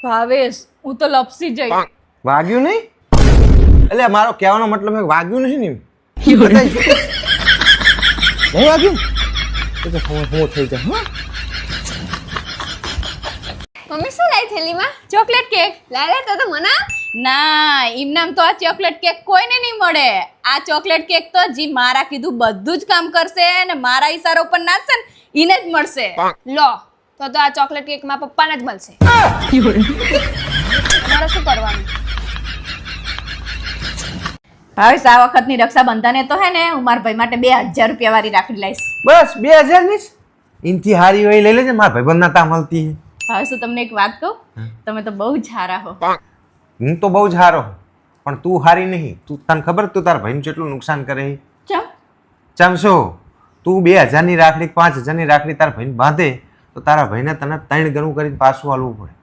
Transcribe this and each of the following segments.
ભાવેશ હું તો લપસી જઈ. વાગ્યું નહીં? એટલે મારો કહેવાનો મતલબ છે વાગ્યું નહીં ને? નહીં વાગ્યું? એ તો હું થઈ જાય. મમ્મી શું લાવી થેલીમાં? Chocolate cake. લાવે તો મના. ના એમનામ તો આ ચોકલેટ કેક કોઈને નહીં મળે. આ ચોકલેટ કેક તો જી મારા કીધું બધું જ કામ કરશે ને મારા ઈશારો પર નાચશે ને એને જ મળશે. લો તો આ ચોકલેટ કેક માં પપ્પાને જ મળશે. તમારે શું કરવાનું? ભાવેશ આ વખતની રક્ષાબંધને તો હે ને હું મારા ભાઈ માટે 2000 રૂપિયા વાળી રાખડી લાવીશ. બસ 2000 ની ઇનથી હારી હોય લઈ લેજે. મારા ભાઈબંધ ના તા મળતી હે. ભાવેશ હું તમને એક વાત કહું, તમે તો બહુ જ સારા હો. હું તો બહુ જ હારો પણ તું હારી નહીં. તું તને ખબર તું તારા ભાઈને કેટલું નુકસાન કરે? ચમ ચમશો તું 2000 ની રાખડી 5000 ની રાખડી તારા ભાઈને બાંધે તો તારા ભાઈને તને 3 ગણું કરીને પાછું આલવું પડે.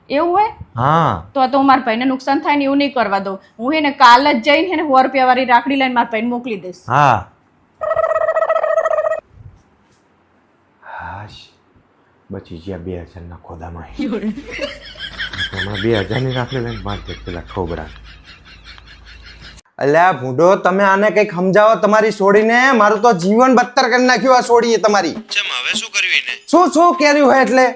એવું હોય હા તો હું મારા ભાઈને નુકસાન થાય ને એવું નહીં કરવા દઉં. હું એને કાલ જ જઈને એને 100 રૂપિયા વાળી રાખડી લઈને મારા ભાઈને મોકલી દઈશ. હા હાશ બચી ગયા 2000 ના ખોદામાં. હમણાં 2000 ની રાખડી લઈને બાંધે પેલા ઠોબરા. અલ્યા ભૂંડો તમે આને કઈક સમજાવો તમારી છોડીને. મારું તો જીવન બદતર કરી નાખ્યું આ છોડીએ તમારી. હવે શું કર્યું એને? શું કર્યું હોય એટલે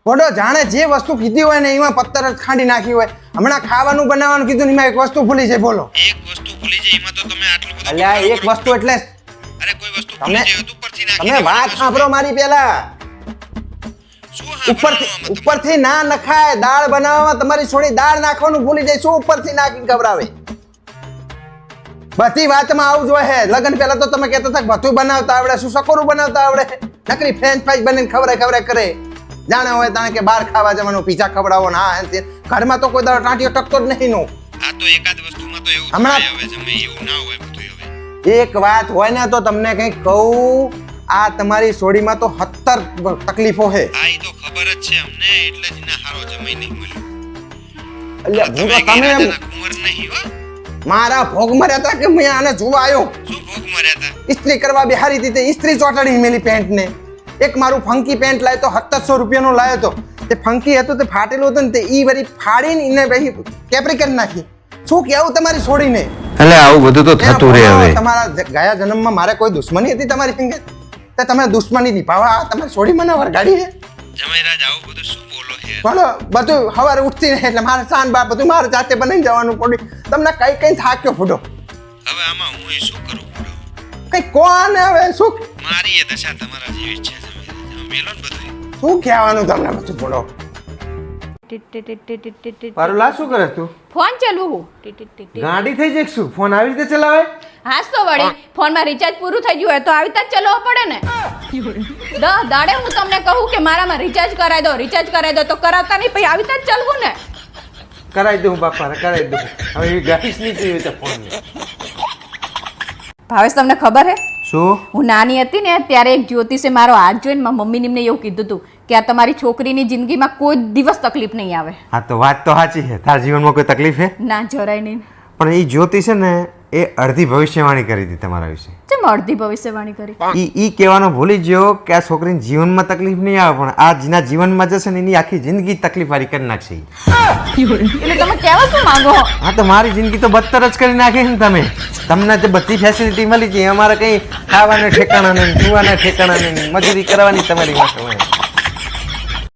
ભૂંડો જાણે જે વસ્તુ કીધી હોય ને એમાં પત્તર જ ખાંડી નાખી હોય. હમણાં ખાવાનું બનાવવાનું કીધું ને એમાં એક વસ્તુ ભૂલી જાય. બોલો એક વસ્તુ ભૂલી જાય એમાં તો તમે આટલું બધું. અલ્યા એક વસ્તુ એટલે અરે કોઈ વસ્તુ ભૂલી જાય તો ઉપરથી નાખી. તમે વાત સાંભળો મારી પેલા. ઉપરથી ના નખાય. દાળ બનાવવામાં તમારી છોડી દાળ નાખવાનું ભૂલી જાય. શું ઉપરથી નાખીને ખવડાવે? બધી વાતમાં આવું જ હોય. લગન પહેલા તો તમે કહેતા હતા ભથું બનાવતા આવડે, શું સકોરું બનાવતા આવડે, નકરી ફ્રેન્ચ ફ્રાઈઝ બનીને ખવડાય કરે. જાણે હોય તાણે કે બહાર ખાવા જવાનું, પીઝા ખવડાવો ને હા તે. ઘરમાં તો કોઈ દાડો ટાંટીઓ ટકતો જ નહીં નો. આ તો એકાદ વસ્તુમાં તો એવું હમણાં હવે જમે એવું ના હોય બધું. હવે એક વાત હોય ને તો તમને કંઈક કહું. આ તમારી છોડીમાં તો 70 તકલીફો છે. આ ઈ તો ખબર જ છે અમને એટલે જ ના હારો જમાઈ નહીં મળ્યો. એટલે તમે કુંવર નહીં હો. મારા ભોગમાં રહેતા કે મેં આને જોવા આવ્યો. શું ભોગ મર્યા હતા? ઇસ્ત્રી કરવા બેહારી હતી. ઇસ્ત્રી ચોટાડી મેલી પેન્ટ ને. એક મારું ફંકી પેન્ટ લાવ્યો તો 700 રૂપિયાનો લાવ્યો તો. તે ફંકી હતો તે ફાટેલું હતું ને તે ઈ વળી ફાડીને એને પછી કેપરી કરી નાખી. શું કેવું તમારી છોડીને? એટલે આવું બધું તો થતું રહે હવે. તમારા ગયા જન્મમાં મારે કોઈ દુશ્મની હતી તમારી સંગે? તે તમે દુશ્મની નિભાવવા તમારી છોડી મને વરગાડી છે. જમાઈરાજ આવું બધું શું બોલો છે? બોલો બધું સવારે ઉઠતી રહે એટલે મારે સાન બા બધું મારે જાતે બનાવીને જવાનું પડ્યું. તમને કઈ થાક્યો ફૂટો. હવે આમાં હું શું કરું? કઈ કોણ હવે શું મારી એ દશા તમારા જેવી જ છે જમાઈરાજ. મેલો ને બધું. શું કહેવાનું તમને બધું બોલો. પારુલા શું કરે તું? ફોન ચાલુ હું. ગાડી થઈ જાય શું? ફોન આવી રીતે ચલાવે? હાસ તો વળી ફોનમાં રિચાર્જ પૂરું થઈ ગયું હોય તો આવી રીતે ચલાવવો પડે ને. દાડે હું તમને કહું કે મારામાં રિચાર્જ કરાવી દો તો કરાવતા નહીં પછી આવી રીતે જ ચાલવું ને. કરાવી દઉં બાપા કરાવી દઉં. હવે એ ગાડી નહીં જોઈએ તો ફોન. ભાવેશ તમને ખબર હે શું? હું નાની હતી ને ત્યારે એક જ્યોતિષે મારો હાથ જોઈને મારી મમ્મીને એમને એવું કીધું હતું કે આ તમારી છોકરીની જિંદગીમાં કોઈ દિવસ તકલીફ નહીં આવે. હા તો વાત તો સાચી છે. તારા જીવનમાં કોઈ તકલીફ છે? ના જરાય નહીં. પણ એ જ્યોતિ છે ને એ અડધી ભવિષ્યવાણી કરી હતી તમારા વિશે. કેમ અડધી ભવિષ્યવાણી કરી? ઈ કહેવાનો ભૂલી ગયો કે આ છોકરીને જીવનમાં તકલીફ નહીં આવે પણ આ જેના જીવનમાં જશે ને એની આખી જિંદગી તકલીફ વાળી કરી નાખશે. એટલે તમે કહેવા શું માંગો? હા તો મારી જિંદગી તો બદતર જ કરી નાખી ને તમે. તમને જે બધી ફેસિલિટી મળી છે અમારે કંઈ ખાવાના ઠેકાણા નહીં, પીવાના ઠેકાણા નહીં, મજૂરી કરવાની તમારી માટે.